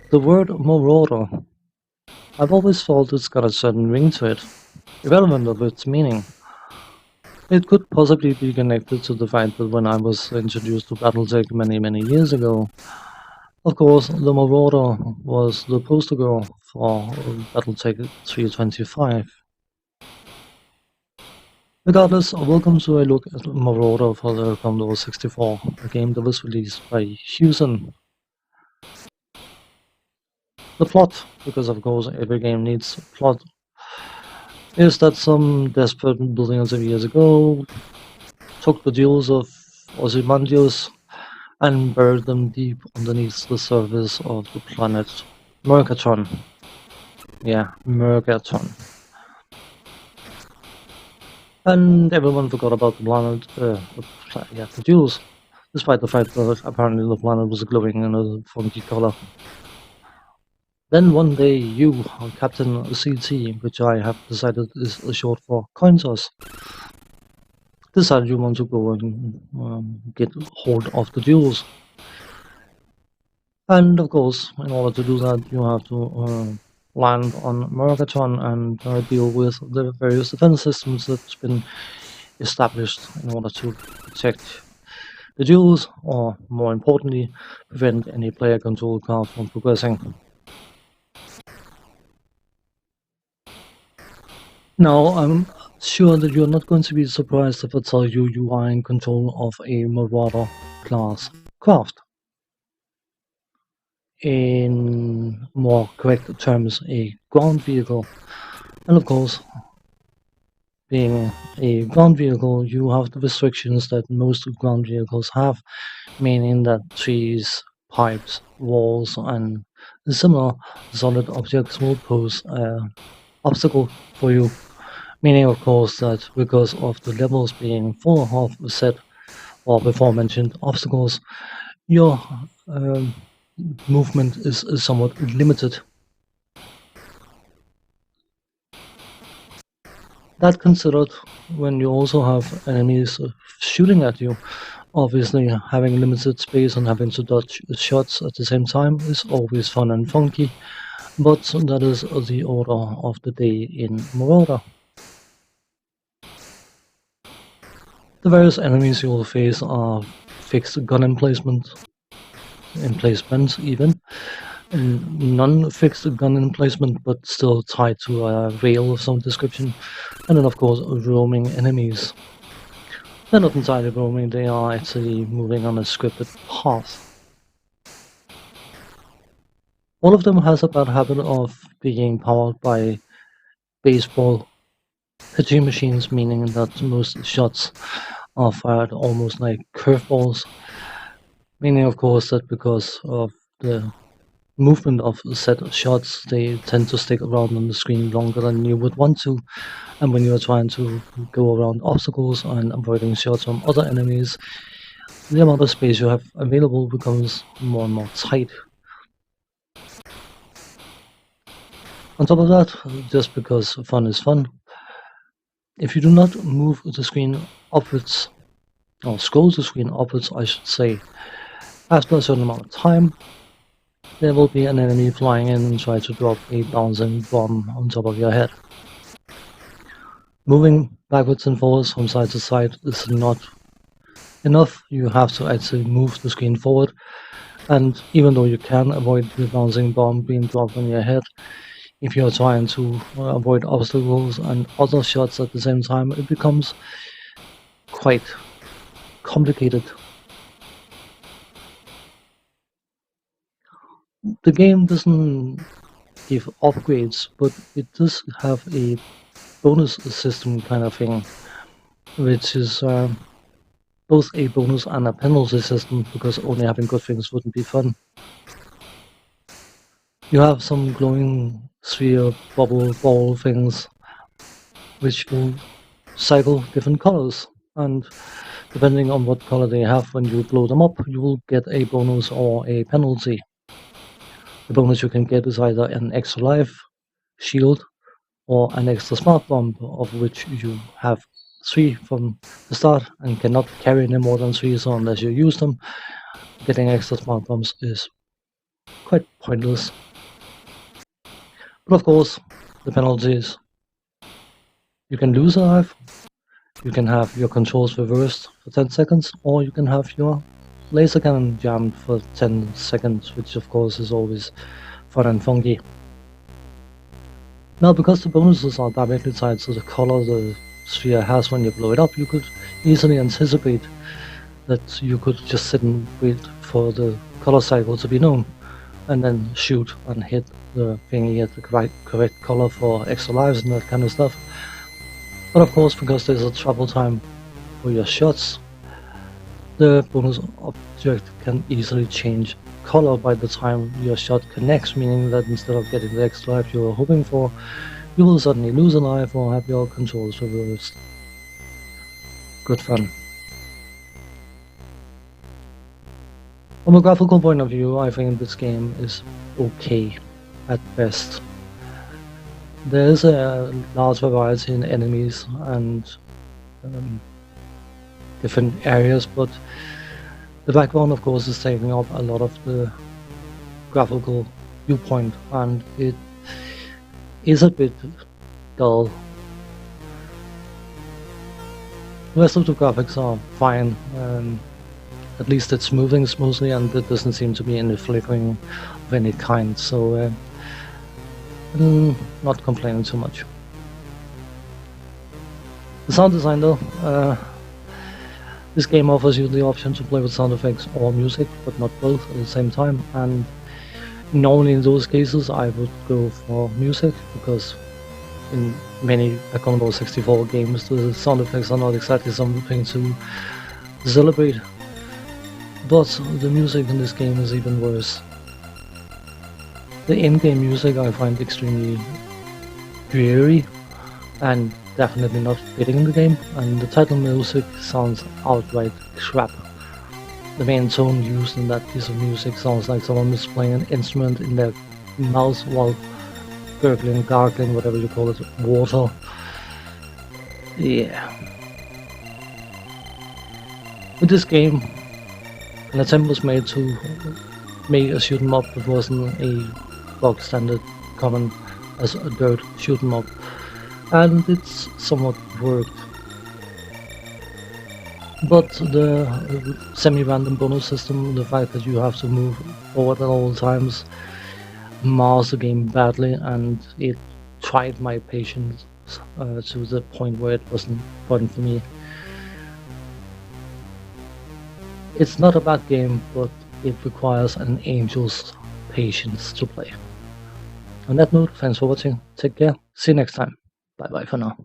The word Marauder, I've always thought it's got a certain ring to it, irrelevant of its meaning. It could possibly be connected to the fact that when I was introduced to Battletech many years ago, of course, the Marauder was the poster girl for Battletech 325. Regardless, welcome to a look at Marauder for the Commodore 64, a game that was released by Hewson. The plot, because of course every game needs a plot, is that some desperate billions of years ago took the jewels of Ozymandias and buried them deep underneath the surface of the planet Mercatron. Yeah, Mercatron. And everyone forgot about the planet, the jewels, despite the fact that apparently the planet was glowing in a funky color. Then one day you, Captain CT, which I have decided is short for coin toss, decided you want to go and get hold of the jewels. And of course, in order to do that, you have to land on Mercatron and deal with the various defense systems that's been established in order to protect the jewels, or more importantly, prevent any player control card from progressing. Now, I'm sure that you're not going to be surprised if I tell you you are in control of a Marauder class craft. In more correct terms, a ground vehicle. And of course, being a ground vehicle, you have the restrictions that most ground vehicles have, meaning that trees, pipes, walls, and similar solid objects will pose an obstacle for you. Meaning, of course, that because of the levels being full of said or before mentioned obstacles, your movement is somewhat limited. That considered, when you also have enemies shooting at you, obviously having limited space and having to dodge shots at the same time is always fun and funky, but that is the order of the day in Marauder. The various enemies you will face are fixed gun emplacements even, non-fixed gun emplacement but still tied to a rail of some description, and then of course roaming enemies. They're not entirely roaming, they are actually moving on a scripted path. All of them has a bad habit of being powered by baseball pitching machines, meaning that most shots are fired almost like curveballs, meaning of course that because of the movement of set shots, they tend to stick around on the screen longer than you would want to, and when you're trying to go around obstacles and avoiding shots from other enemies, the amount of space you have available becomes more and more tight. On top of that, just because fun is fun, if you do not move the screen upwards, or scroll the screen upwards I should say, after a certain amount of time, there will be an enemy flying in and try to drop a bouncing bomb on top of your head. Moving backwards and forwards from side to side is not enough. You have to actually move the screen forward, and even though you can avoid the bouncing bomb being dropped on your head, if you're trying to avoid obstacles and other shots at the same time, it becomes quite complicated. The game doesn't give upgrades, but it does have a bonus system kind of thing, which is both a bonus and a penalty system, because only having good things wouldn't be fun. You have some glowing sphere bubble ball things which will cycle different colors, and depending on what color they have when you blow them up, you will get a bonus or a penalty. The bonus you can get is either an extra life, shield, or an extra smart bomb, of which you have 3 from the start and cannot carry any more than 3, so unless you use them, getting extra smart bombs is quite pointless. But of course, the penalty is you can lose a life, you can have your controls reversed for 10 seconds, or you can have your laser cannon jammed for 10 seconds, which of course is always fun and funky. Now, because the bonuses are directly tied to the color the sphere has when you blow it up, you could easily anticipate that you could just sit and wait for the color cycle to be known, and then shoot and hit the thingy at the correct color for extra lives and that kind of stuff. But of course, because there's a travel time for your shots, the bonus object can easily change color by the time your shot connects, meaning that instead of getting the extra life you were hoping for, you will suddenly lose a life or have your controls reversed. Good fun. From a graphical point of view, I think this game is okay at best. There is a large variety in enemies and different areas, but the background of course is taking up a lot of the graphical viewpoint, and it is a bit dull. The rest of the graphics are fine, at least it's moving smoothly and there doesn't seem to be any flickering of any kind, so not complaining too much. The sound design though, this game offers you the option to play with sound effects or music, but not both at the same time, and normally in those cases I would go for music, because in many Commodore 64 games the sound effects are not exactly something to celebrate, but the music in this game is even worse. The in-game music I find extremely dreary and definitely not fitting in the game, and the title music sounds outright crap. The main tone used in that piece of music sounds like someone is playing an instrument in their mouth while gurgling, gargling, whatever you call it, water. Yeah. With this game, an attempt was made to make a shoot 'em up that wasn't a bog standard common as a dirt shoot 'em up, and it's somewhat worked. But the semi-random bonus system, the fact that you have to move forward at all times, mars the game badly, and it tried my patience to the point where it wasn't fun for me. It's not a bad game, but it requires an angel's patience to play. On that note, thanks for watching, take care, see you next time, bye bye for now.